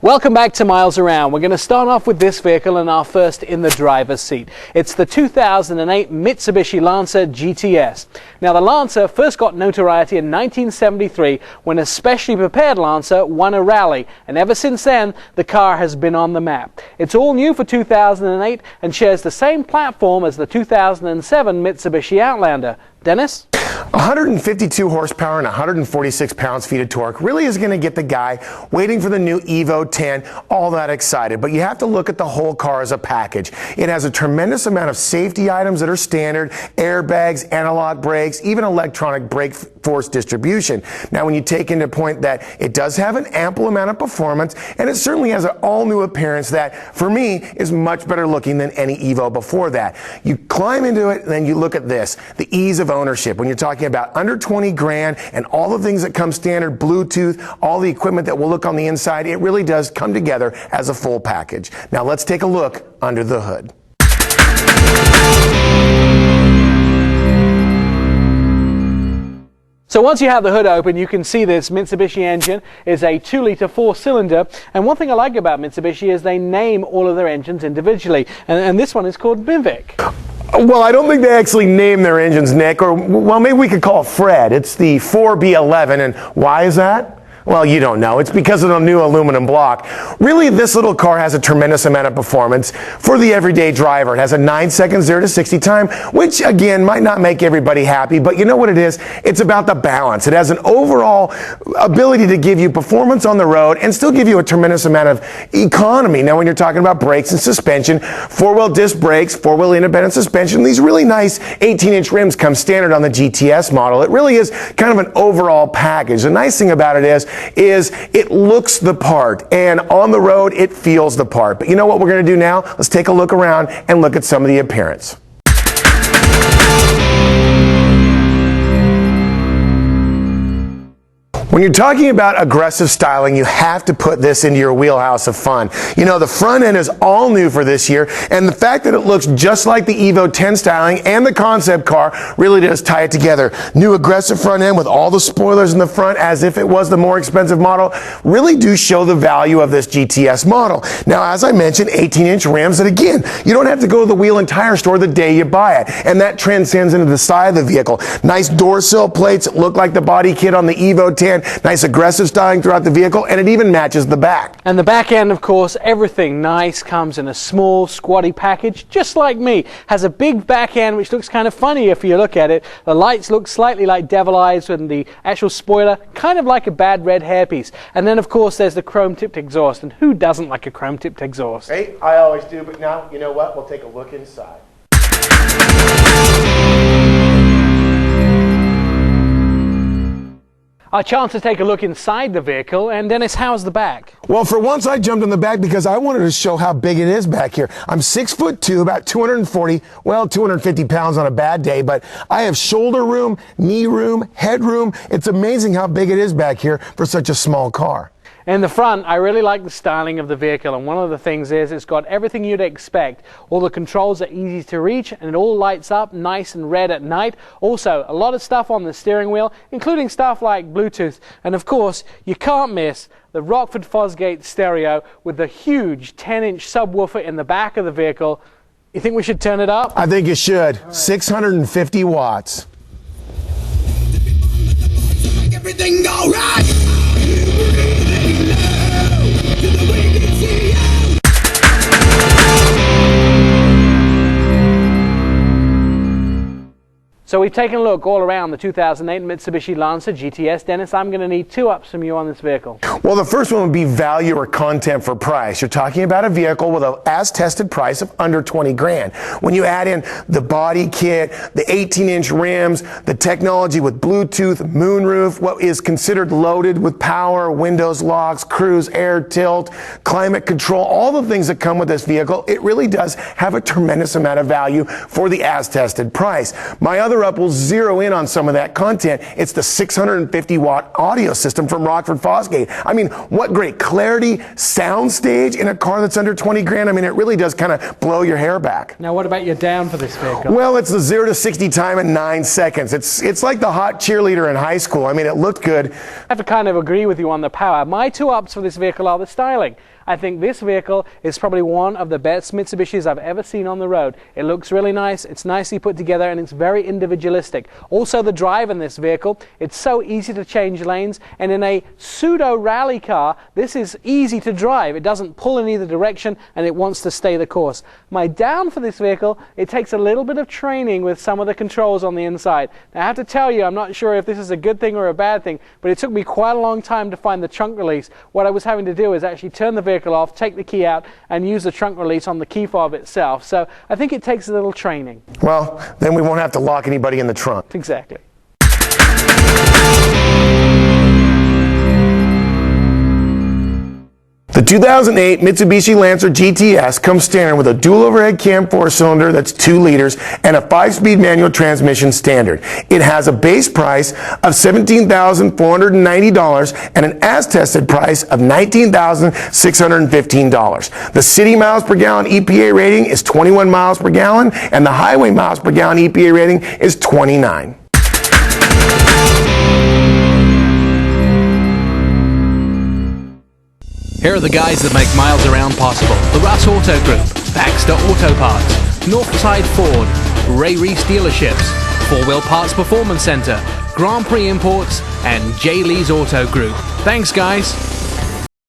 Welcome back to Miles Around. We're going to start off with this vehicle and our first in the driver's seat. It's the 2008 Mitsubishi Lancer GTS. Now the Lancer first got notoriety in 1973 when a specially prepared Lancer won a rally, and ever since then the car has been on the map. It's all new for 2008 and shares the same platform as the 2007 Mitsubishi Outlander. Dennis? 152 horsepower and 146 pounds-feet of torque really is going to get the guy waiting for the new Evo 10 all that excited. But you have to look at the whole car as a package. It has a tremendous amount of safety items that are standard: airbags, analog brakes, even electronic brake force distribution. Now, when you take into point that it does have an ample amount of performance, and it certainly has an all-new appearance that, for me, is much better looking than any Evo before that. You climb into it, and then you look at this, the ease of ownership. When you're talking about under 20 grand and all the things that come standard, Bluetooth, all the equipment that will look on the inside, it really does come together as a full package. Now let's take a look under the hood. So once you have the hood open, you can see this Mitsubishi engine is a 2-liter 4-cylinder. And one thing I like about Mitsubishi is they name all of their engines individually. And this one is called Bivik. Well, I don't think they actually name their engines, Nick, or, well, maybe we could call it Fred. It's the 4B11, and why is that? Well, you don't know. It's because of the new aluminum block. Really, this little car has a tremendous amount of performance for the everyday driver. It has a 9-second 0 to 60 time, which, again, might not make everybody happy, but you know what it is? It's about the balance. It has an overall ability to give you performance on the road and still give you a tremendous amount of economy. Now, when you're talking about brakes and suspension, 4-wheel disc brakes, 4-wheel independent suspension, these really nice 18-inch rims come standard on the GTS model. It really is kind of an overall package. The nice thing about it is it looks the part, and on the road it feels the part. But you know what we're going to do now? Let's take a look around and look at some of the appearance. When you're talking about aggressive styling, you have to put this into your wheelhouse of fun. You know, the front end is all new for this year, and the fact that it looks just like the Evo 10 styling and the concept car really does tie it together. New aggressive front end with all the spoilers in the front as if it was the more expensive model really do show the value of this GTS model. Now, as I mentioned, 18-inch rims, and again, you don't have to go to the wheel and tire store the day you buy it, and that transcends into the side of the vehicle. Nice door sill plates that look like the body kit on the Evo 10. Nice aggressive styling throughout the vehicle, and it even matches the back. And the back end, of course, everything nice, comes in a small, squatty package, just like me. Has a big back end, which looks kind of funny if you look at it. The lights look slightly like devil eyes, and the actual spoiler, kind of like a bad red hairpiece. And then, of course, there's the chrome-tipped exhaust, and who doesn't like a chrome-tipped exhaust? Hey, I always do, but now, you know what? We'll take a look inside. Our chance to take a look inside the vehicle. And Dennis, how's the back? Well, for once I jumped in the back because I wanted to show how big it is back here. I'm 6'2", about 250 pounds on a bad day, but I have shoulder room, knee room, head room. It's amazing how big it is back here for such a small car. In the front, I really like the styling of the vehicle, and one of the things is it's got everything you'd expect. All the controls are easy to reach, and it all lights up nice and red at night. Also, a lot of stuff on the steering wheel, including stuff like Bluetooth. And of course, you can't miss the Rockford Fosgate stereo with the huge 10-inch subwoofer in the back of the vehicle. You think we should turn it up? I think you should. 650 watts. Everything go right. So we've taken a look all around the 2008 Mitsubishi Lancer GTS. Dennis, I'm going to need 2 ups from you on this vehicle. Well, the first one would be value or content for price. You're talking about a vehicle with an as-tested price of under 20 grand. When you add in the body kit, the 18-inch rims, the technology with Bluetooth, moonroof, what is considered loaded with power, windows locks, cruise, air tilt, climate control, all the things that come with this vehicle, it really does have a tremendous amount of value for the as-tested price. My other higher up, we'll zero in on some of that content. It's the 650-watt audio system from Rockford Fosgate. I mean, what great clarity, soundstage in a car that's under 20 grand. I mean, it really does kind of blow your hair back. Now, what about your down for this vehicle? Well, it's the 0 to 60 time in 9 seconds. It's like the hot cheerleader in high school. I mean, it looked good. I have to kind of agree with you on the power. My two ups for this vehicle are the styling. I think this vehicle is probably one of the best Mitsubishis I've ever seen on the road. It looks really nice, it's nicely put together, and it's very individualistic. Also, the drive in this vehicle, it's so easy to change lanes, and in a pseudo rally car, this is easy to drive. It doesn't pull in either direction, and it wants to stay the course. My down for this vehicle, it takes a little bit of training with some of the controls on the inside. Now, I have to tell you, I'm not sure if this is a good thing or a bad thing, but it took me quite a long time to find the trunk release. What I was having to do is actually turn the vehicle off, take the key out, and use the trunk release on the key fob itself. So I think it takes a little training. Well, then we won't have to lock anybody in the trunk. Exactly. The 2008 Mitsubishi Lancer GTS comes standard with a dual overhead cam 4-cylinder that's 2 liters and a 5-speed manual transmission standard. It has a base price of $17,490 and an as-tested price of $19,615. The city miles per gallon EPA rating is 21 miles per gallon and the highway miles per gallon EPA rating is 29. Here are the guys that make miles around possible. The Russ Auto Group, Baxter Auto Parts, Northside Ford, Ray Reese Dealerships, 4-Wheel Parts Performance Center, Grand Prix Imports, and J. Lee's Auto Group. Thanks, guys.